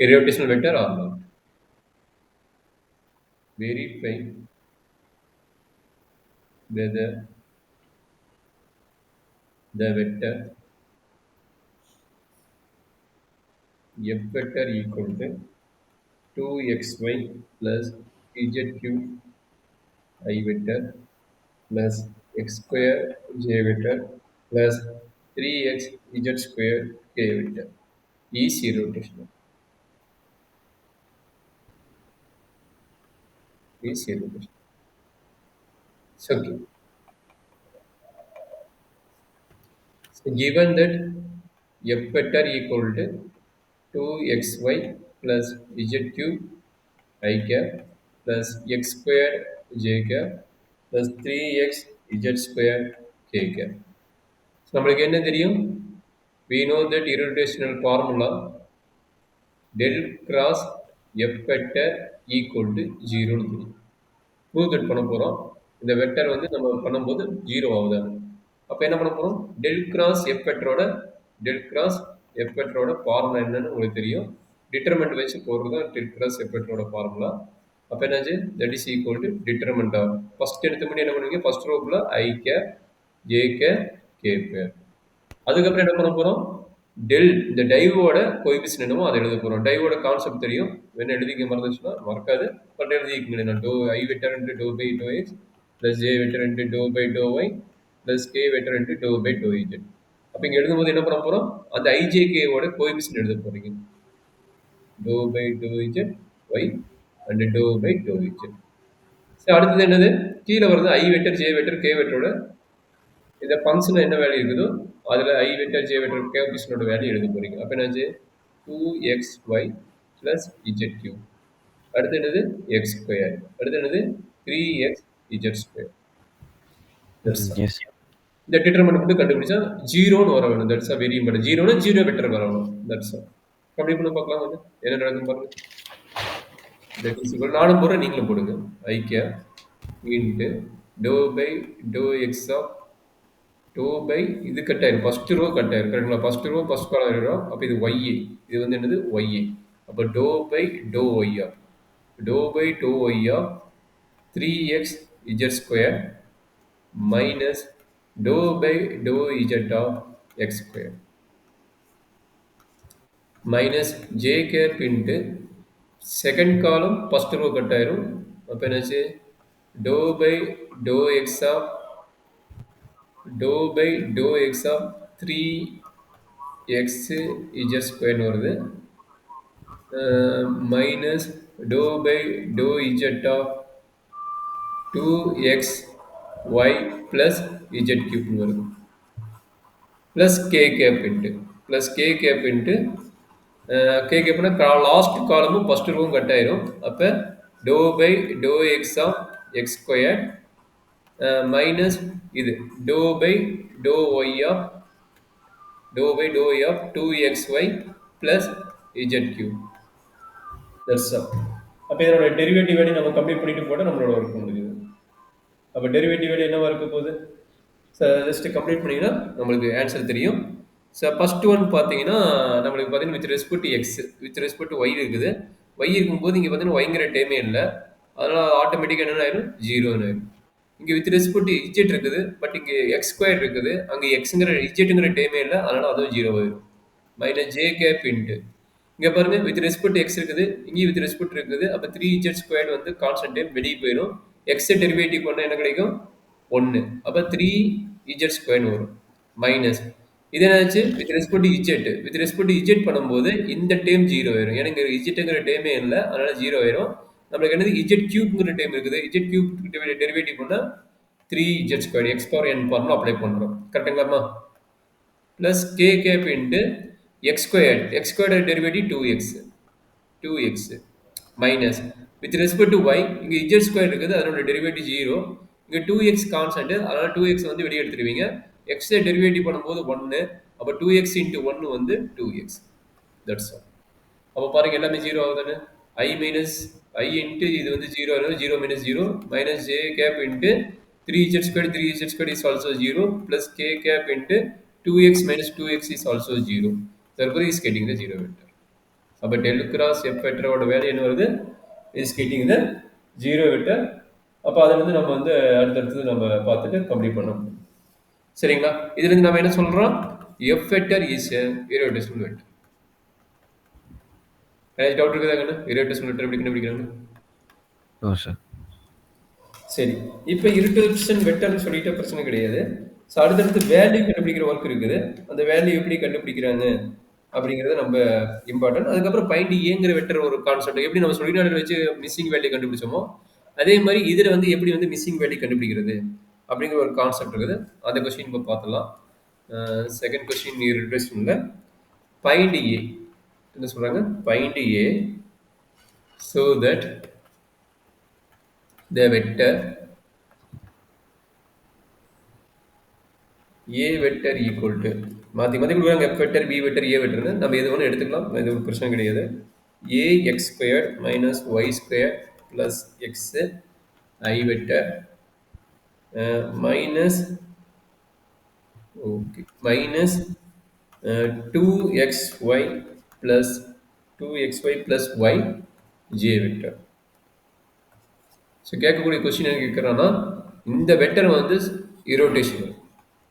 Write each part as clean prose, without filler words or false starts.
Irrotational vector or not? Verify whether the vector f vector equal to 2xy plus zq I vector plus x square j vector plus 3x z square k vector is irrotational. Is irrotational. So, okay. So given that f vector equal to 2xy plus z cube I cap plus x square j cap plus 3x z square k cap. So நம்மளுக்கு என்ன தெரியும்? We know that irrotational formula del cross f vector equal to 0 னு தெரியும். Prove that பண்ண போறோம். இந்த vector வந்து நம்ம பண்ணும்போது 0 ஆகுது. அப்ப என்ன பண்ண போறோம்? டெல் கிராஸ் எஃப் வெக்டரோட ஃபார்முலா என்னன்னு உங்களுக்கு தெரியும். டிட்டர்மெண்ட் வச்சு போடுறது தான் டெல் கிராஸ் எஃப் வெக்டரோட ஃபார்முலா. அப்ப என்னாச்சு? That is equal to determinant of first எடுத்த முன்னாடி என்ன பண்ணுவீங்க? ஃபர்ஸ்ட் ரோக்குள்ள i cap j cap k பேர். அதுக்கப்புறம் என்ன பண்ண போறோம்? டெல் இந்த டைவோட கோஎஃபிஷியன்ட் என்னமோ அதை எழுத போறோம். டைவோட கான்செப்ட் தெரியும். வேணா எழுதிக்க மறந்துச்சுன்னா மறக்காது. பட் எழுதிக்கங்க. நான் doe i vector into doe by to x plus j vector into doe by to y plus k vector into doe by to z. அப்ப இங்க எழுதும்போது என்ன பண்ண போறோம்? அந்த ஐஜேகேவோட கோஎஃபிஷியன்ட் எழுத போறீங்க. Doe by to z y and doe by to z. சரி, அடுத்தது என்னது? கீழே வருது i vector j vector k வெக்டரோட இந்த ஃபங்க்ஷன் என்ன வேல்யூ இருக்குதோ அதில் ஐ வெக்டர் ஜே வெக்டர் கோஎஃபிஷியன்ட்டோட வேல்யூ எழுத போறீங்க. அப்போ என்னாச்சு? 2xy plus zq. அடுத்து என்னது? x square. அடுத்து என்னது? 3x z square. Yes. இந்த டிட்டர்மெண்ட் மட்டும் கண்டுபிடிச்சா 0ன்னு வர வேணும். That's very important. 0னா 0 வெக்டர் வரணும். தட்ஸ் கம்ப்ளீட் பண்ணி பார்க்கலாம். வந்து என்ன நடக்குன்னு பாருங்க. தட் இஸ் ஈக்குவல் நானும் போடுறேன், நீங்களும் போடுங்க. ஐக்கியா into to by to x of doe by இது கட் ஆயிரும். ஃபர்ஸ்ட் ரோ கட் ஆயிரும். கரெக்டுங்களா? ஃபர்ஸ்ட் ரோ ஃபர்ஸ்ட் காலம் ஆயிரும். அப்போ இது ஒய்ஏ. இது வந்து என்னது? ஒய்ஏ. அப்போ to by to y of doe by to y of 3x z square minus doe by doe z of x square minus J cap into second column first row cut ஆயிரும். அப்போ என்னாச்சு? Doe by to x of doe by to x of 3x z ஸ்கொயர்னு வருது. Minus doe by doe z of 2xy plus z cube வருது. plus k cap into k capனா last காலமும் first ரோவும் cut ஆயிரும். அப்போ to by to x of x square minus இது டோ by to y of 2xy plus z cube. That's all. அப்போ இதனோட டெரிவேட்டிவ் வேல்யூ நம்ம கம்ப்ளீட் பண்ணிட்டு போட்டால் நம்மளோட ஒர்க் முடியுது. அப்போ டெரிவேட்டிவ் வேல்யூ என்னவா இருக்க போகுது? ஜஸ்ட் கம்ப்ளீட் பண்ணிங்கன்னா நம்மளுக்கு ஆன்சர் தெரியும். ஸோ ஃபர்ஸ்ட் ஒன் பார்த்தீங்கன்னா நம்மளுக்கு பார்த்தீங்கன்னா with respect x with respect y இருக்குது. ஒய் இருக்கும்போது இங்கே பார்த்தீங்கன்னா ஒய்ங்கிற டேமே இல்லை. அதனால் ஆட்டோமேட்டிக்காக என்ன ஆயிரும்? 0ன்னு ஆயிரும். இங்கே வித் ரெஸ்பெக்ட் இஜெட் இருக்குது. பட் இங்கே எக்ஸ் ஸ்கொயர் இருக்குது. அங்கே எக்ஸுங்கிற இஜெட்டுங்கிற டேமே இல்லை. அதனால் அதுவும் 0 ஆயிரும். மைனஸ் ஜே கேப் இன்ட்டு இங்கே பாருங்க வித் ரெஸ்பெக்ட் எக்ஸ் இருக்குது. இங்கேயும் வித் ரெஸ்பெக்ட் இருக்குது. அப்போ 3z ஸ்கொயர் வந்து கான்ஸ்டன்ட் டைம் வெளியே போயிடும். எக்ஸை டெரிவேட்டிவ் பண்ணால் என்ன கிடைக்கும்? 1. அப்போ 3z ஸ்கொயர்னு வரும். மைனஸ் இது என்னாச்சு? With respect z with respect Z பண்ணும்போது இந்த டைம் 0 ஆயிரும். ஏன்னா இங்கே இஜெட்டுங்கிற டைமே இல்லை. அதனால 0 ஆயிரும். நம்மளுக்கு என்னது? இஜெட் கியூப்ங்கிற டைம் இருக்குது. இஜெட் கியூப் டெரிவேட்டிவ் பண்ணால் 3z square x power n formula apply பண்ணுறோம். கரெக்டுங்களாம்மா? Plus k cap into x square derivative 2x minus with respect to y இங்கே இஜெட் ஸ்கொயர் இருக்குது. அதனோட டெரிவேட்டிவ் 0. இங்கே 2x கான்ஸ்டன்ட். அதனால் 2x வந்து வெளியே எடுத்துருவீங்க. எக்ஸை டெரிவேட்டிவ் பண்ணும்போது 1. அப்போ 2x இன்ட்டு 1 வந்து 2x. That's all. அப்போ பாருங்க எல்லாமே 0 ஆகுதுன்னு. ஐ மைனஸ் ஐ இன்ட்டு இது வந்து 0 ஆகும். 0 minus 0 minus J cap into 3z square is also 0 plus k cap into 2x minus 2x is also 0. Therefore, is getting the 0 vector. அப்போ டெல் கிராஸ் எஃப் வெக்டரோட வேல்யூ என்ன வருது, is getting the zero vector. அப்போ அதை வந்து நம்ம வந்து அடுத்தடுத்தது நம்ம பார்த்துட்டு கம்ப்ளீட் பண்ணோம். சரிங்களா? இதுலேருந்து நம்ம என்ன சொல்கிறோம், எஃப் வெக்டர் இஸ் இரோடேஷனல் வெக்டர். ஏதாச்சும் டவுட் இருக்குதாங்கண்ணா? இரோடேஷனல் வெக்டர் எப்படி கண்டுபிடிக்கிறாங்க? ஓ சார். சரி, இப்போ இரிட்டேஷன் வெக்டர்னு சொல்லிட்டு பிரச்சனை கிடையாது. ஸோ அடுத்தடுத்து வேல்யூ கண்டுபிடிக்கிற ஒர்க் இருக்குது. அந்த வேல்யூ எப்படி கண்டுபிடிக்கிறாங்க அப்படிங்கிறது நம்ம இம்பார்ட்டன்ட். அதுக்கப்புறம் பைண்ட் ஏங்கிற வெக்டர் ஒரு கான்செப்ட், எப்படி நம்ம சொலினாய்டில் வச்சு மிஸ்ஸிங் வேல்யூ கண்டுபிடிச்சோமோ அதே மாதிரி இதில் வந்து எப்படி வந்து மிஸ்ஸிங் வேல்யூ கண்டுபிடிக்கிறது அப்படிங்கிற ஒரு கான்செப்ட் இருக்குது. அந்த கொஸ்டின் நம்ம பார்த்துலாம். செகண்ட் கொஸ்டின் இரிட்டேஷனில் பைண்ட் ஏ என்ன சொல்கிறாங்க, find a so that the vector a vector equal to மாற்றி மாற்றி கொடுக்குறாங்க, f vector b vector a vectorனு நம்ம எது வேணும் எடுத்துக்கலாம், இது ஒரு பிரச்சனை கிடையாது. a x squared minus y squared plus x I vector minus okay minus 2xy plus 2xy plus y j vector. So கேட்கக்கூடிய கொஸ்டின் என்ன கேட்குறான்னா, இந்த வெக்டர் வந்து இரோட்டேஷனல்,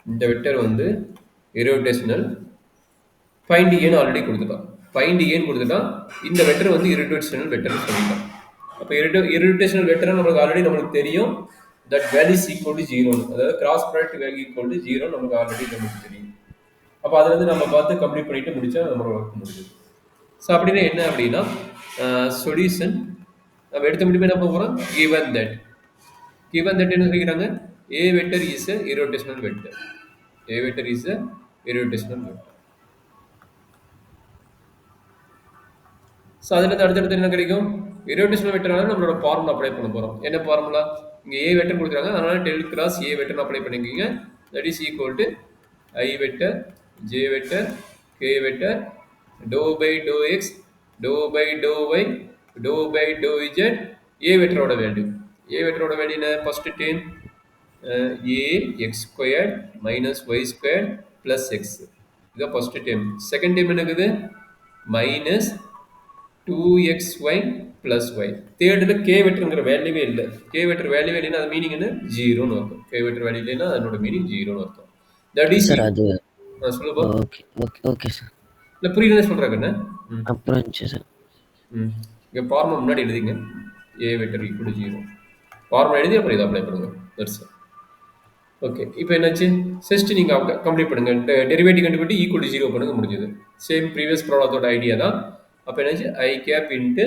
இந்த வெக்டர் வந்து இரோட்டேஷனல், ஃபைண்ட் ஏன்னு ஆல்ரெடி கொடுத்துட்டான். ஃபைண்ட் ஏன்னு கொடுத்துட்டான், இந்த வெக்டர் வந்து இரோட்டேஷனல் வெக்டர்னு சொல்லிட்டான். அப்போ இரோட்டேஷனல் வெக்டர் நம்மளுக்கு ஆல்ரெடி நம்மளுக்கு தெரியும், that value is equal to zero, அதாவது cross product value equal to zero நமக்கு ஆல்ரெடி நமக்கு தெரியும். அப்போ அதை வந்து நம்ம பார்த்து கம்ப்ளீட் பண்ணிட்டு முடிச்சா நம்மளோட ஒர்க் முடியுது. ஸோ அப்படின்னா என்ன அப்படின்னா, சொல்யூஷன் நம்ம எடுத்த முடியுமே என்ன போகிறோம், given that என்ன சொல்லிக்கிறாங்க, a vector is a irrotational vector, a vector is a irrotational vector. So அதுலேருந்து அடுத்தடுத்து என்ன கிடைக்கும், irrotational vectorனால நம்மளோட ஃபார்முலா அப்ளை பண்ண போகிறோம். என்ன ஃபார்முலா, இங்கே a vector கொடுக்குறாங்க, அதனால் del cross a vector apply பண்ணிக்கிங்க. That is equal to I vector j vector k vector dou by dou x dou by dou y dou by dou z a vectorோட value, a vectorோட value என்ன, first term a x squared minus y squared plus x, இதுதான் first term. Second term என்ன இருக்குது, minus 2xy plus y. தேர்டில் k வெக்டருங்கிற வேல்யூவே இல்லை, k வெக்டர் வேல்யூவே இல்லைன்னா அது மீனிங் என்ன, ஜீரோன்னு அர்த்தம். k வெக்டர் வேல்யூ இல்லைன்னா அதனோட மீனிங் ஜீரோன்னு அர்த்தம். தட் இஸ் சார் அது சொல்லுப்பா. Okay okay okay sir. இல்லை புரியல சொல்கிறாங்க என்ன, அப்புறம் இருந்துச்சு சார். இங்கே ஃபார்முலா முன்னாடி எழுதிங்க, a vector equal to zero, formula எழுதி அப்புறம் இதை அப்ளை பண்ணுங்க. That's okay. இப்போ என்னாச்சு, செஸ்ட் நீங்கள் கம்ப்ளீட் பண்ணுங்கள், டெரிவேட்டிவ் கண்டுபிடி ஈக்குவல் டு ஜீரோ பண்ணுங்க, முடிஞ்சது. சேம் ப்ரீவியஸ் ப்ராப்ளத்தோட ஐடியா தான். அப்போ என்னாச்சு, I cap into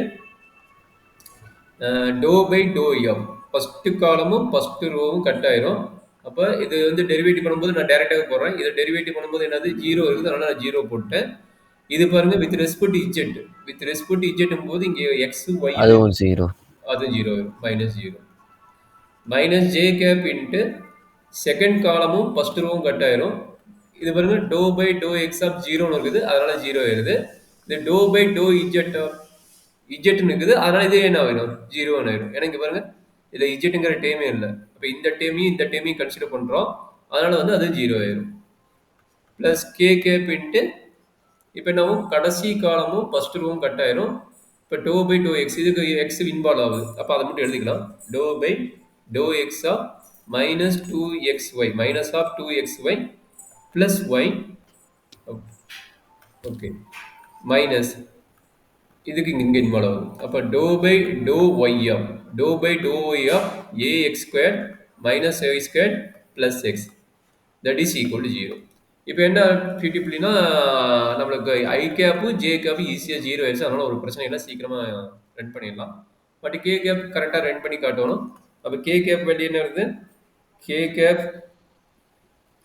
to by டோ எம், ஃபஸ்ட்டு காலமும் ஃபஸ்ட்டு ரோவும் கட் ஆயிரும். அப்போ இது வந்து டெரிவேட்டிவ் பண்ணும்போது நான் டேரெக்டாக போடுறேன், இதை டெரிவேட்டிவ் பண்ணும்போது என்னது ஜீரோ இருக்குது, அதனால் நான் ஜீரோ போட்டேன். இது பாருங்க with respect z, with respect இஜெட்டும் போது இங்கே எக்ஸ் ஒய் அதுவும் ஜீரோ, அதுவும் ஜீரோ வரும், minus zero. Minus J cap into second காலமும் ஃபர்ஸ்ட் ரோவும் கட் ஆயிரும். இது பாருங்க டோ பை டோ எக்ஸ் ஆஃப் ஜீரோன்னு இருக்குது, அதனால ஜீரோ ஆயிருது. இது டோ பை டோ இஜெட் இஜெட்னு இருக்குது, அதனால இது என்ன ஆகிடும், ஜீரோன்னு ஆயிடும். எனக்கு பாருங்க இதில் இஜெட்டுங்கிற டேமே இல்லை, அப்போ இந்த டேமையும் கன்சிடர் பண்ணுறோம், அதனால வந்து அது ஜீரோ ஆயிரும். ப்ளஸ் கே கேப் இன்ட்டு இப்போ என்னவும் கடைசி காலமும் ஃபர்ஸ்ட் ரோவும் கட் ஆயிரும். இப்போ டோ பை டோ எக்ஸ், இதுக்கு எக்ஸ் இன்வால்வ் ஆகுது, அப்போ அதை மட்டும் எழுதிக்கலாம். Doe by to x of minus 2xy, minus of 2xy plus y, okay, minus இதுக்கு இங்கே இன்வால்வ் ஆகுது. அப்போ to by to y of, doe by to y of ax square minus y ஸ்கொயர் plus x, that is equal to zero. இப்போ என்ன பியூட்டிஃபுல்லினா நம்மளுக்கு i cap j cap ஈஸியாக ஜீரோ ஆயிடுச்சு, அதனால் ஒரு பிரச்சனை இல்லை, சீக்கிரமாக ரன் பண்ணிடலாம். பட் கே கேப் கரெக்டாக ரன் பண்ணி காட்டணும். அப்போ கே கேப் வேல்யூ என்ன இருக்குது, கே கேப்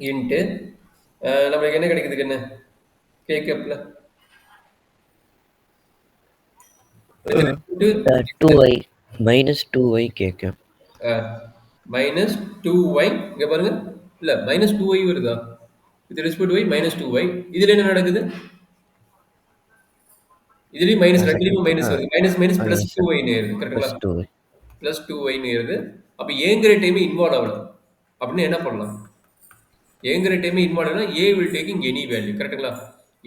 இன்ட்டு நம்மளுக்கு என்ன கிடைக்குதுக்கு என்ன, கே கேப்பில் 2y மைனஸ் 2y கேட்க மைனஸ் 2y, இங்கே பாருங்க, இல்லை மைனஸ் 2y வருதா, with respect y minus 2y. இதில் என்ன நடக்குது, இதுலேயும் மைனஸ், ரெண்டுலேயும் மைனஸ் வருது, மைனஸ் மைனஸ் ப்ளஸ் 2y ஏறுது, கரெக்டுங்களா, ப்ளஸ் 2y ஏறுது. அப்போ ஏங்கிற டைமே இன்வால்வ் ஆகலாம், அப்படின்னு என்ன பண்ணலாம், ஏங்கிற டைமே இன்வால்வ் ஆனால் ஏ வில் டேக்கிங் எனி வேல்யூ, கரெக்டுங்களா,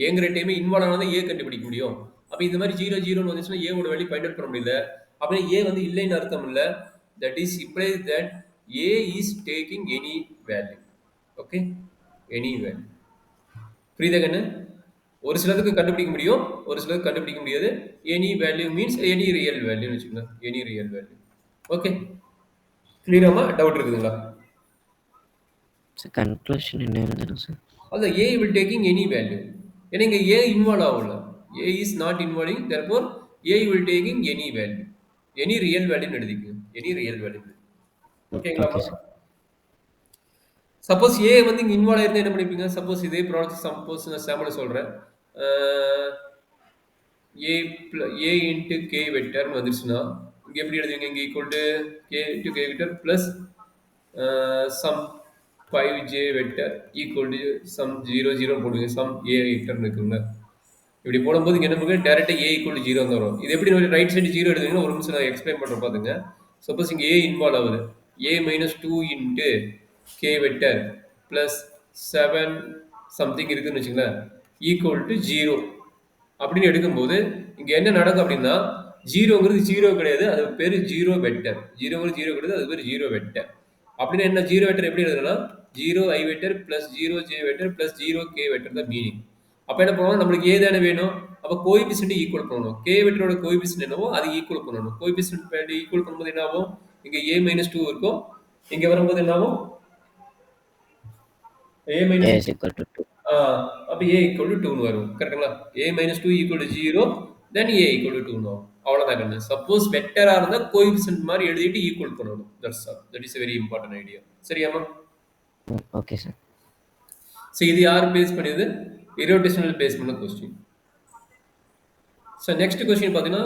ஏங்கிற டைமே இன்வால்வ் ஆனால் தான் ஏ கண்டுபிடிக்க முடியும். அப்ப இந்த மாதிரி 0 0ன்னு வந்துச்சுன்னா ஏவோட வேல்யூ ஃபைண்ட் அவுட் பண்ண முடியல. அப்படியே ஏ வந்து இல்லைன்னு அர்த்தம் இல்ல. That is implies that a is taking any value. Okay, any value. புரியுதா கண்ணு? ஒரு சிலதுக்கு கண்டுபிடிக்க முடியும், ஒரு சிலதுக்கு கண்டுபிடிக்க முடியாது. Any value means any real வேல்யூன்னு வச்சுக்கோங்க. Any real value. ஓகே, கிளியராமா? டவுட் இருக்குதுங்களா? சார் கன்க்ளூஷன் என்ன எழுதணும் சார்? அந்த a will taking any value. ஏன்னா இங்க a இன்வால்வ் ஆகல. a is not involving, therefore a will taking any value. Any real வேல்யூன்னு எழுதிக்கங்க. Any real value. ஓகேங்களாமா? Okay sir. சப்போஸ் ஏ வந்து இங்க இன்வால்வ் ஆயிருந்தா என்ன பண்ணிப்பீங்க? சப்போஸ் இதே ப்ராடக்ட் சப்போஸ் நான் சாம்பிள் சொல்றேன். ஏ இன்ட்டு கே வெக்டர்னு வந்துருச்சுன்னா இங்க எப்படி எழுதுவீங்க? இங்க equal to k into k vector plus some 5j vector equal to some 0 0 போடுவீங்க. சம் ஏ வெக்டர்னு இருக்குங்க. இப்படி போடும்போது இங்க நமக்கு டேரக்டா ஏ ஈக்குவல் டு 0 தான் வரும். இது எப்படி ரைட் சைடு 0 எழுதுவீங்கன்னா ஒரு நிமிஷம் நான் எக்ஸ்பிளைன் பண்றேன் பாத்துங்க. சப்போஸ் இங்க ஏ இன்வால்வ் ஆகுது. a minus 2 into k vector plus 7 something இருக்குன்னு வச்சுங்களேன் ஈக்குவல் டு 0 அப்படின்னு எடுக்கும்போது இங்க என்ன நடக்கும் அப்படின்னா ஜீரோங்கிறது ஜீரோ கிடையாது, அது பேரு ஜீரோ வெக்டர். ஜீரோங்கிறது ஜீரோ கிடையாது, அது பேரு ஜீரோ வெக்டர். அப்படின்னு என்ன ஜீரோ வெக்டர் எப்படி எழுதுனா zero I vector plus zero J vector plus zero K vector தான் மீனிங். அப்ப என்ன பண்ணுவோம், நம்மளுக்கு ஏ தானே வேணும், அப்ப கோஎபிசியன்ட் ஈக்குவல் பண்ணணும். கே வெக்டரோட கோஎபிசியன்ட் என்னவோ அது ஈக்குவல் பண்ணணும். கோஎபிசியன்ட் வேல்யூ ஈக்குவல் பண்ணும்போது என்ன ஆகும், இங்க a மைனஸ் 2 இருக்கும், இங்க வரும்போது என்ன ஆகும் a A minus is equal to 2. அப்ப a ஈக்குவல் டு 2 வரும். கரெக்ட்டுங்களா? a minus 2 equal to 0 then a equal to 2 வரும். அவ்வளவுதான் கண்ணு. சப்போஸ் வெக்டரா இருந்தா கோஎபிசியன்ட் மாதிரி எழுதிட்டு ஈக்குவல் பண்ணணும். That's all. That is a very important idea. சரியாமா? Okay sir. சோ இது யார் பேஸ் பண்ணியது? இரோட்டேஷனல் பேஸ் பண்ண क्वेश्चन. சோ நெக்ஸ்ட் क्वेश्चन பாத்தீங்கன்னா